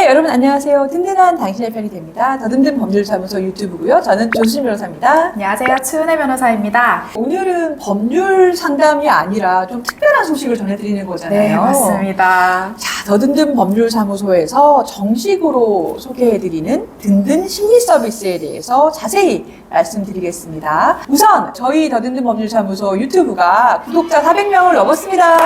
여러분 안녕하세요. 든든한 당신의 편이 됩니다. 더든든 법률사무소 유튜브고요. 저는 조수진 변호사입니다. 안녕하세요. 추은혜 변호사입니다. 오늘은 법률 상담이 아니라 좀 특별한 소식을 전해드리는 거잖아요. 네, 맞습니다. 자, 더든든 법률사무소에서 정식으로 소개해드리는 든든 심리 서비스에 대해서 자세히 말씀드리겠습니다. 우선 저희 더든든 법률사무소 유튜브가 구독자 400명을 넘었습니다.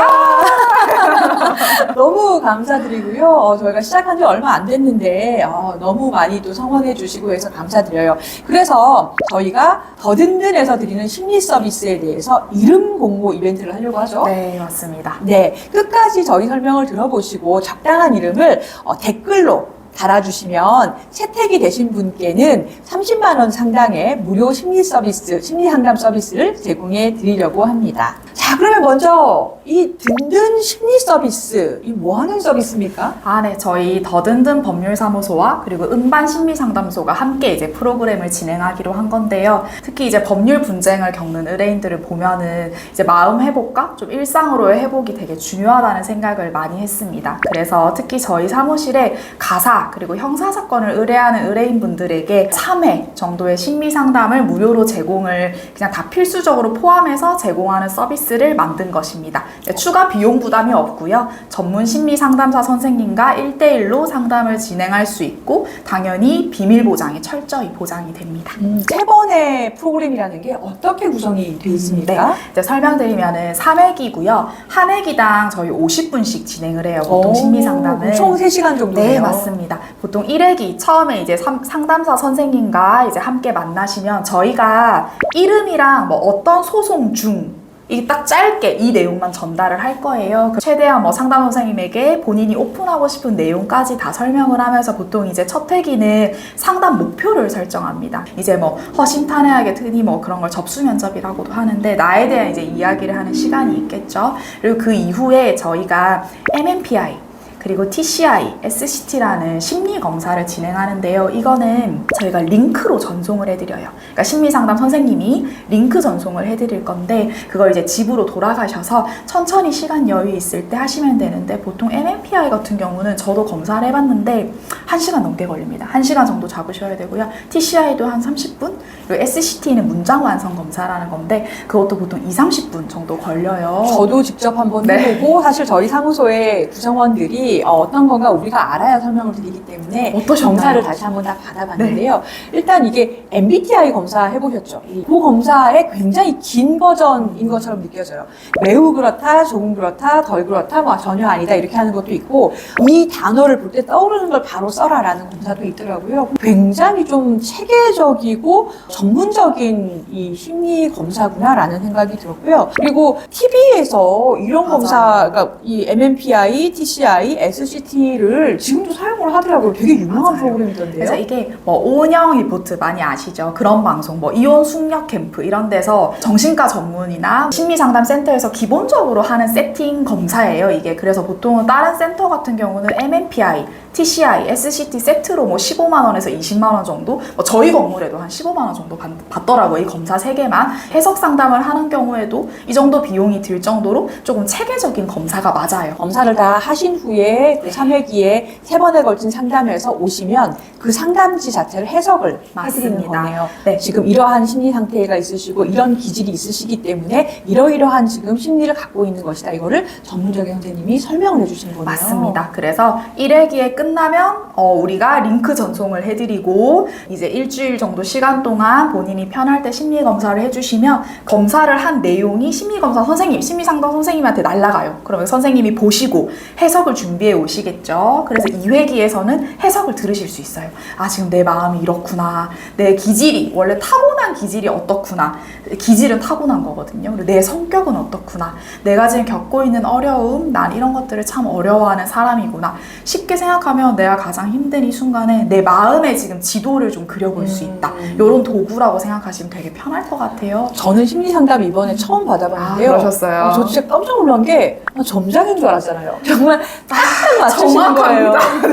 너무 감사드리고요. 저희가 시작한 지 얼마 안 됐는데 너무 많이 또 성원해 주시고 해서 감사드려요. 그래서 저희가 더든든에서 드리는 심리 서비스에 대해서 이름 공모 이벤트를 하려고 하죠. 네, 맞습니다. 네, 끝까지 저희 설명을 들어보시고 적당한 이름을 댓글로 달아주시면 채택이 되신 분께는 30만 원 상당의 무료 심리 서비스, 심리 상담 서비스를 제공해 드리려고 합니다. 자, 그러면 먼저 이 든든 심리 서비스, 이 뭐 하는 서비스입니까? 네. 저희 더든든 법률사무소와 그리고 음반심리상담소가 함께 이제 프로그램을 진행하기로 한 건데요. 특히 이제 법률 분쟁을 겪는 의뢰인들을 보면은 이제 마음 회복과 좀 일상으로의 회복이 되게 중요하다는 생각을 많이 했습니다. 그래서 특히 저희 사무실에 가사 그리고 형사사건을 의뢰하는 의뢰인분들에게 3회 정도의 심리상담을 무료로 제공을 그냥 다 필수적으로 포함해서 제공하는 서비스를 만든 것입니다. 추가 비용 부담이 없고요. 전문 심리상담사 선생님과 1대1로 상담을 진행할 수 있고 당연히 비밀 보장이 철저히 보장이 됩니다. 3번의 프로그램이라는 게 어떻게 구성이 되어 있습니까? 네, 이제 설명드리면은 3회기고요. 한 회기당 저희 50분씩 진행을 해요. 보통 심리상담을. 총 3시간 정도네요. 네, 맞습니다. 보통 1회기 처음에 이제 상담사 선생님과 이제 함께 만나시면 저희가 이름이랑 뭐 어떤 소송 중 이게 딱 짧게 이 내용만 전달을 할 거예요. 최대한 뭐 상담 선생님에게 본인이 오픈하고 싶은 내용까지 다 설명을 하면서 보통 이제 첫 회기는 상담 목표를 설정합니다. 이제 뭐 허심탄회하게 흔히 뭐 그런 걸 접수 면접이라고도 하는데 나에 대한 이제 이야기를 하는 시간이 있겠죠. 그리고 그 이후에 저희가 MMPI 그리고 TCI, SCT라는 심리검사를 진행하는데요. 이거는 저희가 링크로 전송을 해드려요. 그러니까 심리상담 선생님이 링크 전송을 해드릴 건데 그걸 이제 집으로 돌아가셔서 천천히 시간 여유 있을 때 하시면 되는데 보통 MMPI 같은 경우는 저도 검사를 해봤는데 1시간 넘게 걸립니다. 1시간 정도 잡으셔야 되고요. TCI도 한 30분? 그리고 SCT는 문장 완성 검사라는 건데 그것도 보통 2-30분 정도 걸려요. 저도 직접 한번 해보고 사실 저희 사무소의 구성원들이 어떤 건가 우리가 알아야 설명을 드리기 때문에 어떠셨나요? 검사를 다시 한번 다 받아봤는데요. 일단 이게 MBTI 검사 해보셨죠? 그 검사의 굉장히 긴 버전인 것처럼 느껴져요. 매우 그렇다, 조금 그렇다, 덜 그렇다, 뭐 전혀 아니다 이렇게 하는 것도 있고 이 단어를 볼 때 떠오르는 걸 바로 써라라는 검사도 있더라고요. 굉장히 좀 체계적이고 전문적인 이 심리 검사구나라는 생각이 들었고요. 그리고 TV에서 이런 맞아요. 검사가 이 MMPI, TCI, SCT를 지금도 사용을 하더라고요. 되게 유명한 맞아요. 프로그램이던데요. 그래서 이게 뭐 오은영 리포트 많이 아시죠? 그런 방송, 뭐 이혼 숙녀 캠프 이런 데서 정신과 전문이나 심리상담센터에서 기본적으로 하는 세팅 검사예요. 이게 그래서 보통은 다른 센터 같은 경우는 MMPI, TCI, SCT 세트로 뭐 15만 원에서 20만 원 정도, 뭐 저희 건물에도 한 15만 원 정도 받더라고요. 이 검사 3개만. 해석 상담을 하는 경우에도 이 정도 비용이 들 정도로 조금 체계적인 검사가 맞아요. 검사를 다 하신 후에 그 3회기에 3번에 걸친 상담에서 오시면 그 상담지 자체를 해석을 해드리는 맞습니다. 거네요. 네. 지금 이러한 심리 상태가 있으시고 이런 기질이 있으시기 때문에 이러이러한 지금 심리를 갖고 있는 것이다. 이거를 전문적인 선생님이 설명을 해주시는 거네요. 맞습니다. 그래서 1회기에 끝나면 우리가 링크 전송을 해드리고 이제 일주일 정도 시간 동안 본인이 편할 때 심리검사를 해주시면 검사를 한 내용이 심리검사 선생님, 심리상담 선생님한테 날아가요. 그러면 선생님이 보시고 해석을 준비해 오시겠죠. 그래서 2회기에서는 해석을 들으실 수 있어요. 아, 지금 내 마음이 이렇구나. 내 기질이, 원래 타고난 기질이 어떻구나. 기질은 타고난 거거든요. 그리고 내 성격은 어떻구나. 내가 지금 겪고 있는 어려움, 난 이런 것들을 참 어려워하는 사람이구나. 쉽게 생각하면 내가 가장 힘든 이 순간에 내 마음의 지금 지도를 좀 그려볼 수 있다. 이런 도구라고 생각하시면 되게 편할 것 같아요. 저는 심리 상담 이번에 처음 받아봤는데요. 그러셨어요? 저 진짜 깜짝 놀란 게 점장인 줄 알았잖아요. 정말 딱 맞추시는 거예요.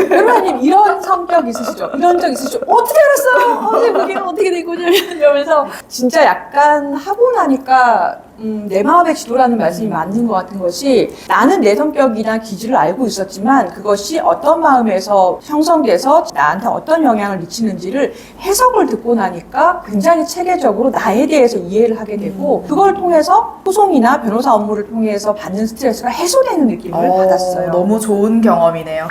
변호사님 이런 성격 성격 있으시죠? 이런 적 있으시죠? 어떻게 알았어요? 그게 어떻게 된 거냐? 이러면서 진짜 약간 하고 나니까 내 마음의 지도라는 말씀이 맞는 것 같은 것이 나는 내 성격이나 기질을 알고 있었지만 그것이 어떤 마음에서 형성돼서 나한테 어떤 영향을 미치는지를 해석을 듣고 나니까 굉장히 체계적으로 나에 대해서 이해를 하게 되고 그걸 통해서 소송이나 변호사 업무를 통해서 받는 스트레스가 해소되는 느낌을 받았어요. 너무 좋은 경험이네요.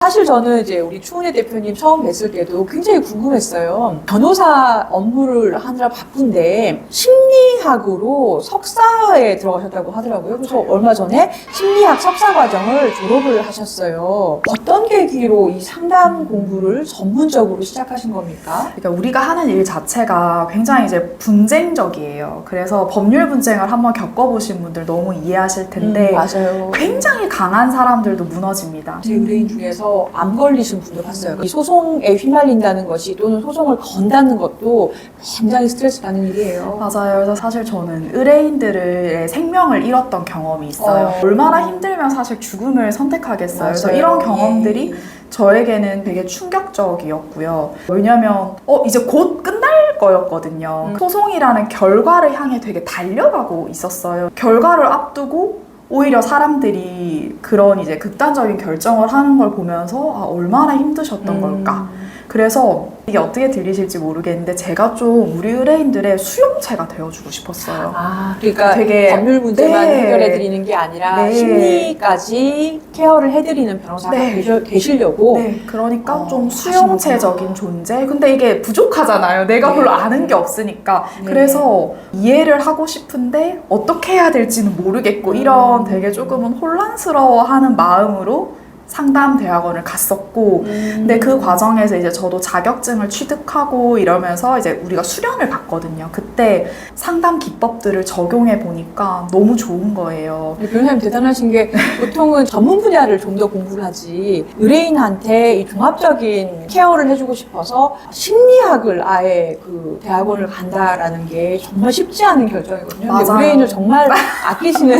사실 저는 이제 우리 추은혜 대표님 처음 뵀을 때도 굉장히 궁금했어요. 변호사 업무를 하느라 바쁜데 심리학으로 석사에 들어가셨다고 하더라고요. 그래서 얼마 전에 심리학 석사 과정을 졸업을 하셨어요. 어떤 계기로 이 상담 공부를 전문적으로 시작하신 겁니까? 그러니까 우리가 하는 일 자체가 굉장히 이제 분쟁적이에요. 그래서 법률 분쟁을 한번 겪어보신 분들 너무 이해하실 텐데 맞아요. 굉장히 강한 사람들도 무너집니다. 제 의뢰인 중에서 암 걸리신 분도 봤어요. 이 소송에 휘말린다는 것이 또는 소송을 건다는 것도 굉장히 스트레스 받는 일이에요. 맞아요. 그래서 사실 저는 의뢰인들의 생명을 잃었던 경험이 있어요. 얼마나 힘들면 사실 죽음을 선택하겠어요. 그래서 맞아요. 이런 경험들이 저에게는 되게 충격적이었고요. 왜냐면 이제 곧 끝날 거였거든요. 소송이라는 결과를 향해 되게 달려가고 있었어요. 결과를 앞두고 오히려 사람들이 그런 이제 극단적인 결정을 하는 걸 보면서 얼마나 힘드셨던 걸까. 그래서 이게 어떻게 들리실지 모르겠는데 제가 좀 우리 의뢰인들의 수용체가 되어주고 싶었어요. 그러니까 되게 법률 문제만 네. 해결해드리는 게 아니라 네. 심리까지 케어를 해드리는 변호사가 네. 되시려고. 네, 그러니까 좀 수용체적인 존재. 근데 이게 부족하잖아요. 내가 네. 별로 아는 게 없으니까. 네. 그래서 이해를 하고 싶은데 어떻게 해야 될지는 모르겠고 이런 되게 조금은 혼란스러워하는 마음으로 상담 대학원을 갔었고 근데 그 과정에서 이제 저도 자격증을 취득하고 이러면서 이제 우리가 수련을 받거든요. 그때 상담 기법들을 적용해 보니까 너무 좋은 거예요. 변호사님 대단하신 게 보통은 전문 분야를 좀 더 공부를 하지 의뢰인한테 이 종합적인 케어를 해주고 싶어서 심리학을 아예 그 대학원을 간다라는 게 정말 쉽지 않은 결정이거든요. 근데 맞아요. 의뢰인을 정말 아끼시는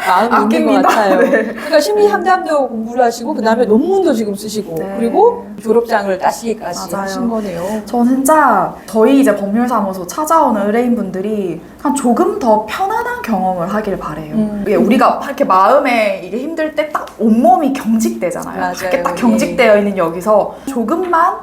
마음이 있는 것 같아요. 네. 그러니까 심리 상담도 공부를 하시고 그 다음에 논문도 지금 쓰시고 네. 그리고 졸업장을 따시기까지 맞아요. 하신 거네요. 전 진짜 저희 이제 법률사무소 찾아오는 의뢰인분들이 그냥 조금 더 편안한 경험을 하길 바래요. 이게 우리가 이렇게 마음에 이게 힘들 때 딱 온몸이 경직되잖아요. 맞아요. 이렇게 딱 경직되어 있는 여기서 조금만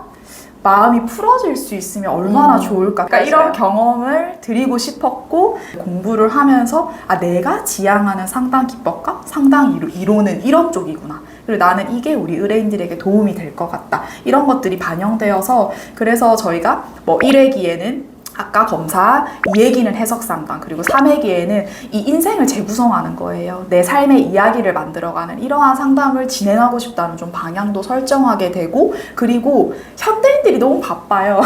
마음이 풀어질 수 있으면 얼마나 좋을까. 그러니까 맞아요. 이런 경험을 드리고 싶었고 공부를 하면서 내가 지향하는 상담 기법과 상담 이론은 이런 쪽이구나. 그리고 나는 이게 우리 의뢰인들에게 도움이 될 것 같다. 이런 것들이 반영되어서 그래서 저희가 뭐 1회기에는 아까 검사, 2회기는 해석 상담, 그리고 3회기에는 이 인생을 재구성하는 거예요. 내 삶의 이야기를 만들어가는 이러한 상담을 진행하고 싶다는 좀 방향도 설정하게 되고 그리고 현대인들이 너무 바빠요.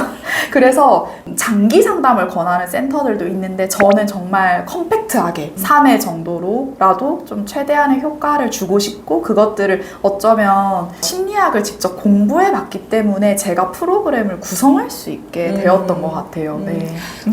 그래서 장기 상담을 권하는 센터들도 있는데 저는 정말 컴팩트하게 3회 정도로라도 좀 최대한의 효과를 주고 싶고 그것들을 어쩌면 심리학을 직접 공부해 봤기 때문에 제가 프로그램을 구성할 수 있게 되었던 것 같아요. 네.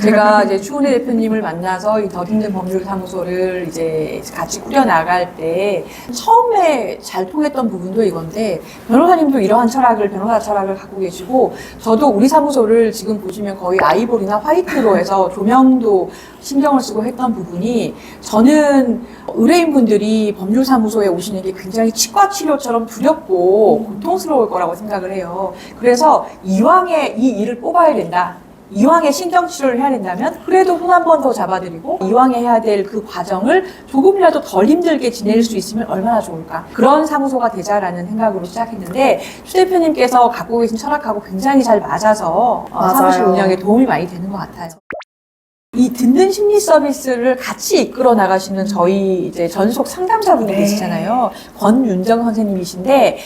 제가 이제 추은혜 대표님을 만나서 이 더 힘든 법률 사무소를 이제 같이 꾸려 나갈 때 처음에 잘 통했던 부분도 이건데 변호사님도 이러한 철학을 변호사 철학을 갖고 계시고 저도 우리 사무소를 지금 보시면 거의 아이보리나 화이트로 해서 조명도 신경을 쓰고 했던 부분이 저는 의뢰인분들이 법률사무소에 오시는 게 굉장히 치과 치료처럼 두렵고 고통스러울 거라고 생각을 해요. 그래서 이왕에 이 일을 뽑아야 된다. 이왕에 신경치료를 해야 된다면 그래도 손 한 번 더 잡아드리고 이왕에 해야 될 그 과정을 조금이라도 덜 힘들게 지낼 수 있으면 얼마나 좋을까. 그런 사무소가 되자라는 생각으로 시작했는데 추 대표님께서 갖고 계신 철학하고 굉장히 잘 맞아서 사무실 운영에 도움이 많이 되는 것 같아요. 이 듣는 심리 서비스를 같이 이끌어 나가시는 저희 이제 전속 상담사분이 네. 계시잖아요. 권윤정 선생님이신데,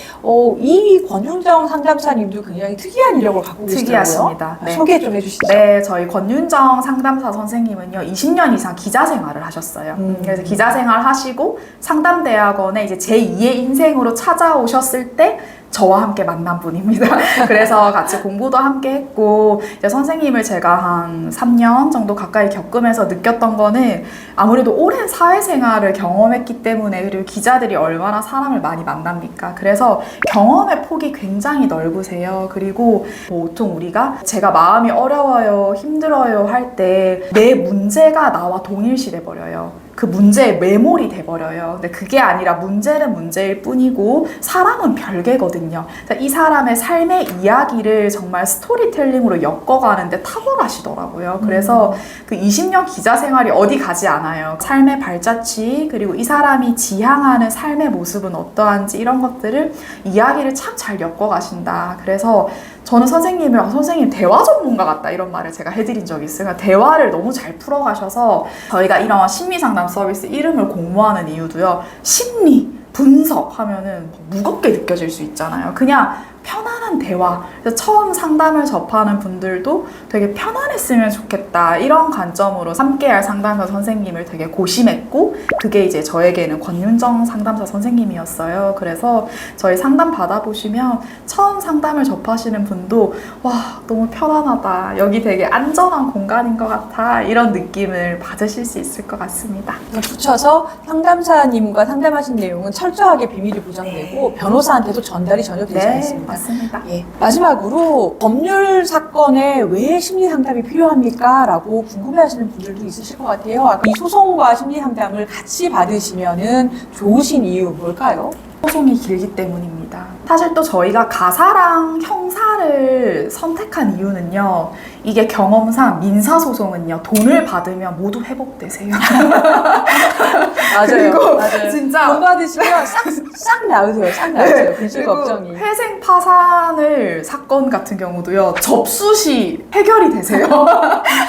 이 권윤정 상담사님도 굉장히 특이한 이력을 갖고 계시더라고요. 특이하십니다. 네. 소개 좀 해주시죠. 네, 저희 권윤정 상담사 선생님은요, 20년 이상 기자 생활을 하셨어요. 그래서 기자 생활 하시고 상담대학원에 이제 제2의 인생으로 찾아오셨을 때 저와 함께 만난 분입니다. 그래서 같이 공부도 함께 했고, 이제 선생님을 제가 한 3년 정도 가까이 겪으면서 느꼈던 거는 아무래도 오랜 사회생활을 경험했기 때문에, 그리고 기자들이 얼마나 사람을 많이 만납니까? 그래서 경험의 폭이 굉장히 넓으세요. 그리고 보통 우리가 제가 마음이 어려워요, 힘들어요 할 때 내 문제가 나와 동일시돼 버려요. 그 문제에 매몰이 돼버려요. 근데 그게 아니라 문제는 문제일 뿐이고 사람은 별개거든요. 이 사람의 삶의 이야기를 정말 스토리텔링으로 엮어가는데 탁월하시더라고요. 그래서 그 20년 기자 생활이 어디 가지 않아요. 삶의 발자취, 그리고 이 사람이 지향하는 삶의 모습은 어떠한지 이런 것들을 이야기를 참 잘 엮어가신다. 그래서 저는 선생님을 선생님 대화 전문가 같다 이런 말을 제가 해드린 적이 있어요. 그러니까 대화를 너무 잘 풀어가셔서 저희가 이런 심리상담 서비스 이름을 공모하는 이유도요. 심리, 분석 하면은 무겁게 느껴질 수 있잖아요. 그냥 편안한 대화. 그래서 처음 상담을 접하는 분들도 되게 편안했으면 좋겠다. 이런 관점으로 함께할 상담사 선생님을 되게 고심했고, 그게 이제 저에게는 권윤정 상담사 선생님이었어요. 그래서 저희 상담 받아보시면 처음 상담을 접하시는 분도 와, 너무 편안하다. 여기 되게 안전한 공간인 것 같아. 이런 느낌을 받으실 수 있을 것 같습니다. 붙여서 상담사님과 상담하신 내용은 철저하게 비밀이 보장되고 변호사한테도 전달이 전혀 되지 않습니다. 맞습니다. 예. 마지막으로 법률 사건에 왜 심리 상담이 필요합니까? 라고 궁금해하시는 분들도 있으실 것 같아요. 이 소송과 심리 상담을 같이 받으시면은 좋으신 이유 뭘까요? 소송이 길기 때문입니다. 사실 또 저희가 가사랑 형사를 선택한 이유는요. 이게 경험상 민사소송은요. 돈을 받으면 모두 회복되세요. 맞아요. 그리고 맞아요. 진짜 돈 받으시면 싹 나으세요. 싹 나으세요. 글씨 그리고 걱정이. 회생 파산을 사건 같은 경우도요. 접수 시 해결이 되세요.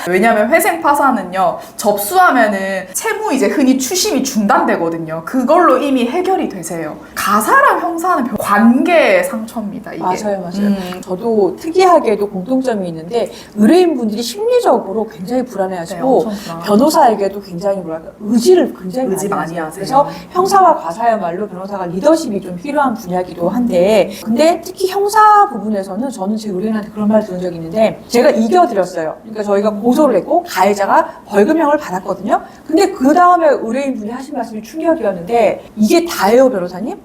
왜냐하면 회생 파산은요. 접수하면은 채무 이제 흔히 추심이 중단되거든요. 그걸로 이미 해결이 되세요. 가사랑 형사는 관계의 상처입니다. 이게. 맞아요. 저도 특이하게도 공통점이 있는데 의뢰인분들이 심리적으로 굉장히 네, 불안해하시고 엄청 불안하고. 변호사에게도 굉장히 뭐랄까 의지를 굉장히 의지 많이 하세요. 하세요. 그래서 형사와 가사야말로 변호사가 리더십이 좀 필요한 분야기도 한데, 근데 특히 형사 부분에서는 저는 제 의뢰인한테 그런 말 들은 적이 있는데, 제가 이겨드렸어요. 그러니까 저희가 고소를 했고 가해자가 벌금형을 받았거든요. 근데 그 다음에 의뢰인분이 하신 말씀이 충격이었는데, 이게 다예요, 변호사님?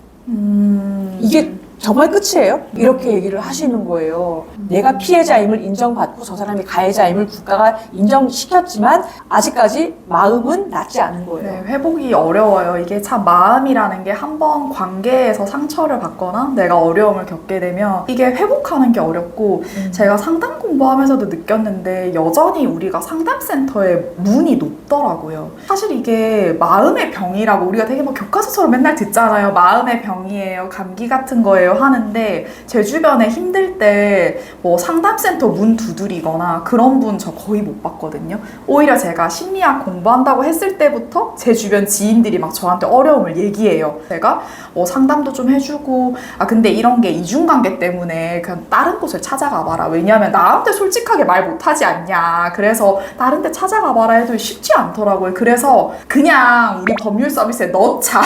이게 정말 끝이에요? 이렇게 얘기를 하시는 거예요. 내가 피해자임을 인정받고 저 사람이 가해자임을 국가가 인정시켰지만 아직까지 마음은 낫지 않은 거예요. 네, 회복이 어려워요. 이게 참 마음이라는 게 한 번 관계에서 상처를 받거나 내가 어려움을 겪게 되면 이게 회복하는 게 어렵고, 제가 상담 공부하면서도 느꼈는데 여전히 우리가 상담센터에 문이 높더라고요. 사실 이게 마음의 병이라고 우리가 되게 뭐 교과서처럼 맨날 듣잖아요. 마음의 병이에요. 감기 같은 거예요. 하는데 제 주변에 힘들 때 뭐 상담센터 문 두드리거나 그런 분 저 거의 못 봤거든요. 오히려 제가 심리학 공부한다고 했을 때부터 제 주변 지인들이 막 저한테 어려움을 얘기해요. 제가 상담도 좀 해주고, 근데 이런 게 이중관계 때문에 그냥 다른 곳을 찾아가 봐라. 왜냐하면 나한테 솔직하게 말 못하지 않냐. 그래서 다른 데 찾아가 봐라 해도 쉽지 않더라고요. 그래서 그냥 우리 법률 서비스에 넣자.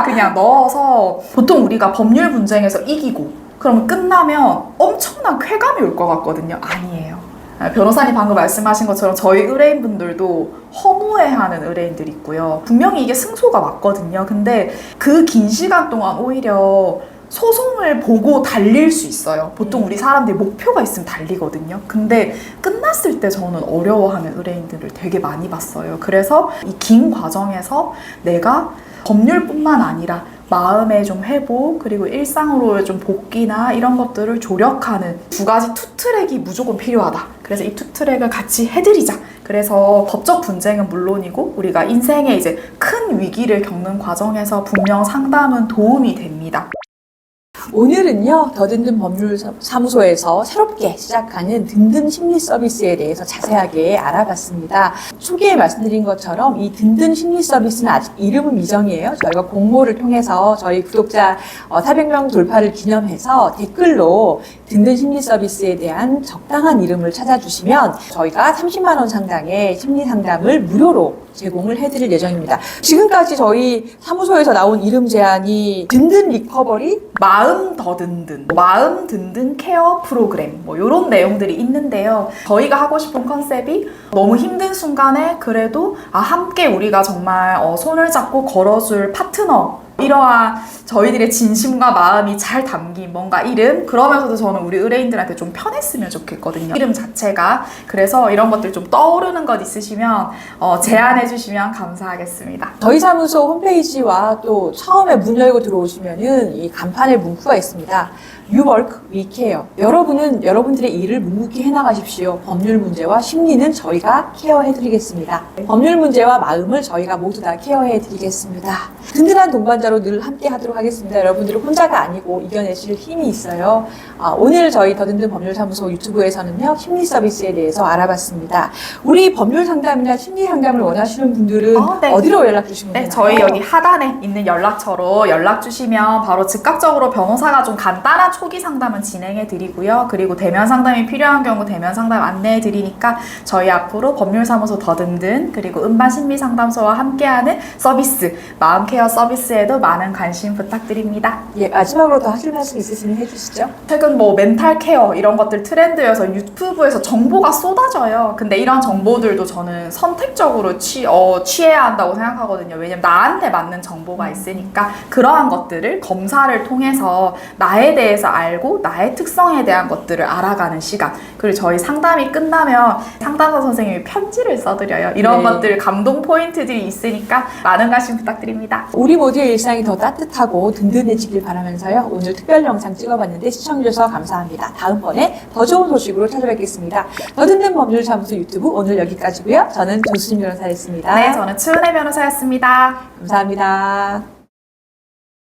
그냥 넣어서, 보통 우리가 법률 분쟁에서 이기고 그러면 끝나면 엄청난 쾌감이 올 것 같거든요. 아니에요. 변호사님 방금 말씀하신 것처럼 저희 의뢰인분들도 허무해하는 의뢰인들이 있고요. 분명히 이게 승소가 맞거든요. 근데 그 긴 시간 동안 오히려 소송을 보고 달릴 수 있어요. 보통 우리 사람들이 목표가 있으면 달리거든요. 근데 끝났을 때 저는 어려워하는 의뢰인들을 되게 많이 봤어요. 그래서 이 긴 과정에서 내가 법률뿐만 아니라 마음의 좀 회복, 그리고 일상으로의 좀 복귀나 이런 것들을 조력하는 두 가지 투트랙이 무조건 필요하다. 그래서 이 투트랙을 같이 해드리자. 그래서 법적 분쟁은 물론이고 우리가 인생에 이제 큰 위기를 겪는 과정에서 분명 상담은 도움이 됩니다. 오늘은요, 더든든 법률사무소에서 새롭게 시작하는 든든 심리 서비스에 대해서 자세하게 알아봤습니다. 초기에 말씀드린 것처럼 이 든든 심리 서비스는 아직 이름은 미정이에요. 저희가 공모를 통해서 저희 구독자 400명 돌파를 기념해서 댓글로 든든 심리 서비스에 대한 적당한 이름을 찾아주시면 저희가 30만 원 상당의 심리 상담을 무료로 제공을 해드릴 예정입니다. 지금까지 저희 사무소에서 나온 이름 제안이 든든 리커버리, 마음 마음 더 든든, 마음 든든 케어 프로그램 뭐 이런 내용들이 있는데요. 저희가 하고 싶은 컨셉이 너무 힘든 순간에 그래도 함께 우리가 정말 손을 잡고 걸어줄 파트너, 이러한 저희들의 진심과 마음이 잘 담긴 뭔가 이름, 그러면서도 저는 우리 의뢰인들한테 좀 편했으면 좋겠거든요. 이름 자체가. 그래서 이런 것들 좀 떠오르는 것 있으시면 제안해 주시면 감사하겠습니다. 저희 사무소 홈페이지와 또 처음에 문 열고 들어오시면은 이 간판에 문구가 있습니다. You work, we care. 여러분은 여러분들의 일을 묵묵히 해나가십시오. 법률 문제와 심리는 저희가 케어해드리겠습니다. 법률 문제와 마음을 저희가 모두 다 케어해드리겠습니다. 든든한 동반자로 늘 함께 하도록 하겠습니다. 여러분들은 혼자가 아니고 이겨내실 힘이 있어요. 오늘 저희 더든든 법률사무소 유튜브에서는요, 심리 서비스에 대해서 알아봤습니다. 우리 법률 상담이나 심리 상담을 원하시는 분들은 네. 어디로 연락 주시면 되나요? 저희 여기 하단에 있는 연락처로 연락 주시면 바로 즉각적으로 변호사가 좀 간단한 초기 상담은 진행해 드리고요. 그리고 대면 상담이 필요한 경우 대면 상담 안내해 드리니까 저희 앞으로 법률사무소 더든든 그리고 음반심리상담소와 함께하는 서비스, 마음케어 서비스에도 많은 관심 부탁드립니다. 예, 마지막으로 더 하실 말씀 있으시면 해주시죠. 최근 뭐 멘탈 케어 이런 것들 트렌드여서 유튜브에서 정보가 쏟아져요. 근데 이런 정보들도 저는 선택적으로 취해야 한다고 생각하거든요. 왜냐면 나한테 맞는 정보가 있으니까 그러한 것들을 검사를 통해서 나에 대해서 알고 나의 특성에 대한 것들을 알아가는 시간. 그리고 저희 상담이 끝나면 상담사 선생님이 편지를 써드려요. 이런 것들 감동 포인트들이 있으니까 많은 관심 부탁드립니다. 우리 모두의 일상이 더 따뜻하고 든든해지길 바라면서요. 오늘 특별 영상 찍어봤는데 시청해주셔서 감사합니다. 다음번에 더 좋은 소식으로 찾아뵙겠습니다. 더든든 법률사무소 유튜브 오늘 여기까지고요. 저는 조수진 변호사였습니다. 네, 저는 추은혜 변호사였습니다. 감사합니다.